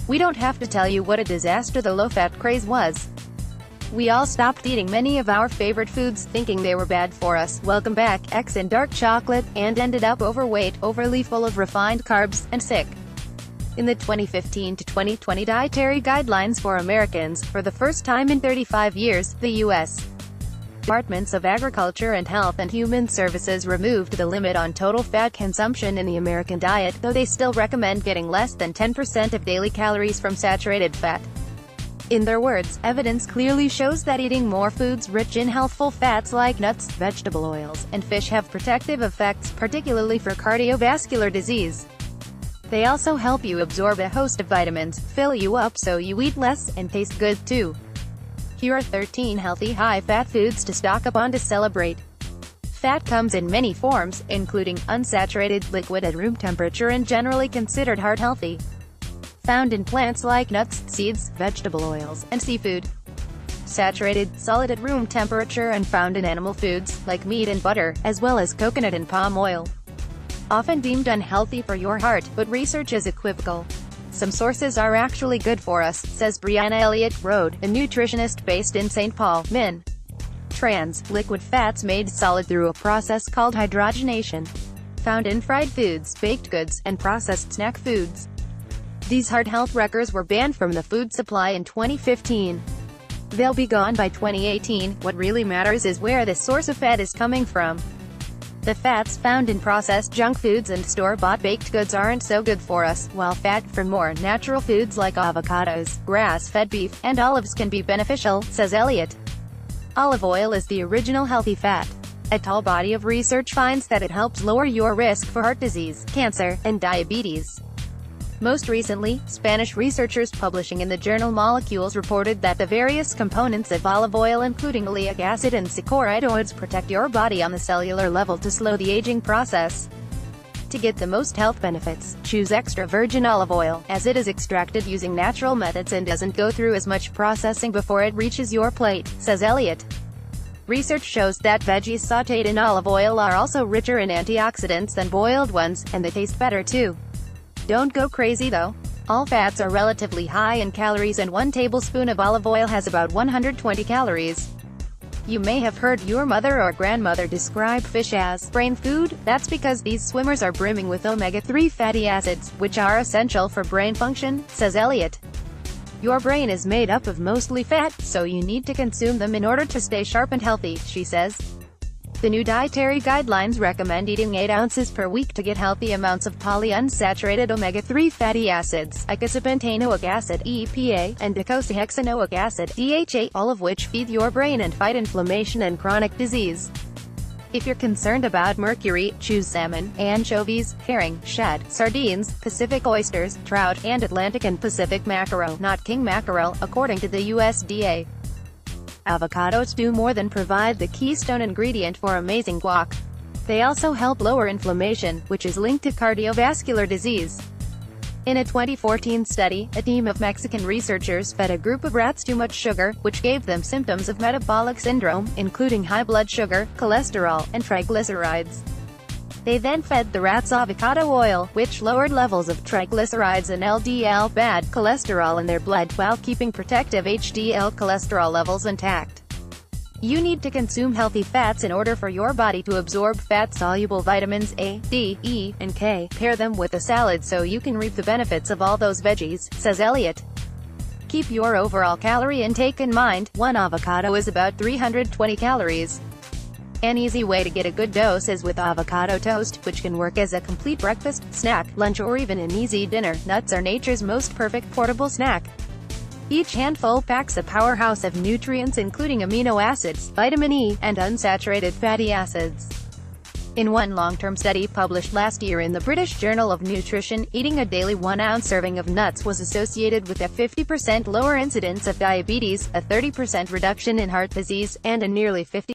We don't have to tell you what a disaster the low-fat craze was. We all stopped eating many of our favorite foods, thinking they were bad for us. Welcome back, X and dark chocolate, and ended up overweight, overly full of refined carbs, and sick. In the 2015 to 2020 dietary guidelines for Americans, for the first time in 35 years, the U.S. Departments of Agriculture and Health and Human Services removed the limit on total fat consumption in the American diet, though they still recommend getting less than 10% of daily calories from saturated fat. In their words, evidence clearly shows that eating more foods rich in healthful fats like nuts, vegetable oils, and fish have protective effects, particularly for cardiovascular disease. They also help you absorb a host of vitamins, fill you up so you eat less, and taste good too. Here are 13 healthy high-fat foods to stock up on to celebrate. Fat comes in many forms, including unsaturated, liquid at room temperature and generally considered heart-healthy. Found in plants like nuts, seeds, vegetable oils, and seafood. Saturated, solid at room temperature and found in animal foods, like meat and butter, as well as coconut and palm oil. Often deemed unhealthy for your heart, but research is equivocal. Some sources are actually good for us, says Brianna Elliott Rode, a nutritionist based in St. Paul, Min. Trans, liquid fats made solid through a process called hydrogenation. Found in fried foods, baked goods, and processed snack foods. These heart health wreckers were banned from the food supply in 2015. They'll be gone by 2018. What really matters is where the source of fat is coming from. The fats found in processed junk foods and store-bought baked goods aren't so good for us, while fat from more natural foods like avocados, grass-fed beef, and olives can be beneficial, says Elliott. Olive oil is the original healthy fat. A tall body of research finds that it helps lower your risk for heart disease, cancer, and diabetes. Most recently, Spanish researchers publishing in the journal Molecules reported that the various components of olive oil including oleic acid and saccharidoids protect your body on the cellular level to slow the aging process. To get the most health benefits, choose extra virgin olive oil, as it is extracted using natural methods and doesn't go through as much processing before it reaches your plate, says Elliott. Research shows that veggies sautéed in olive oil are also richer in antioxidants than boiled ones, and they taste better too. Don't go crazy though. All fats are relatively high in calories and 1 tablespoon of olive oil has about 120 calories. You may have heard your mother or grandmother describe fish as brain food. That's because these swimmers are brimming with omega-3 fatty acids, which are essential for brain function, says Elliott. Your brain is made up of mostly fat, so you need to consume them in order to stay sharp and healthy, she says. The new dietary guidelines recommend eating 8 ounces per week to get healthy amounts of polyunsaturated omega-3 fatty acids, icosapentaenoic acid (EPA), and docosahexaenoic acid (DHA), all of which feed your brain and fight inflammation and chronic disease. If you're concerned about mercury, choose salmon, anchovies, herring, shad, sardines, Pacific oysters, trout, and Atlantic and Pacific mackerel, not king mackerel, according to the USDA. Avocados do more than provide the keystone ingredient for amazing guac. They also help lower inflammation, which is linked to cardiovascular disease. In a 2014 study, a team of Mexican researchers fed a group of rats too much sugar, which gave them symptoms of metabolic syndrome, including high blood sugar, cholesterol, and triglycerides. They then fed the rats avocado oil, which lowered levels of triglycerides and LDL bad cholesterol in their blood while keeping protective HDL cholesterol levels intact. You need to consume healthy fats in order for your body to absorb fat-soluble vitamins A, D, E, and K. Pair them with a salad so you can reap the benefits of all those veggies, says Elliott. Keep your overall calorie intake in mind. 1 avocado is about 320 calories. An easy way to get a good dose is with avocado toast, which can work as a complete breakfast, snack, lunch or even an easy dinner. Nuts are nature's most perfect portable snack. Each handful packs a powerhouse of nutrients including amino acids, vitamin E, and unsaturated fatty acids. In one long-term study published last year in the British Journal of Nutrition, eating a daily 1-ounce serving of nuts was associated with a 50% lower incidence of diabetes, a 30% reduction in heart disease, and a nearly 50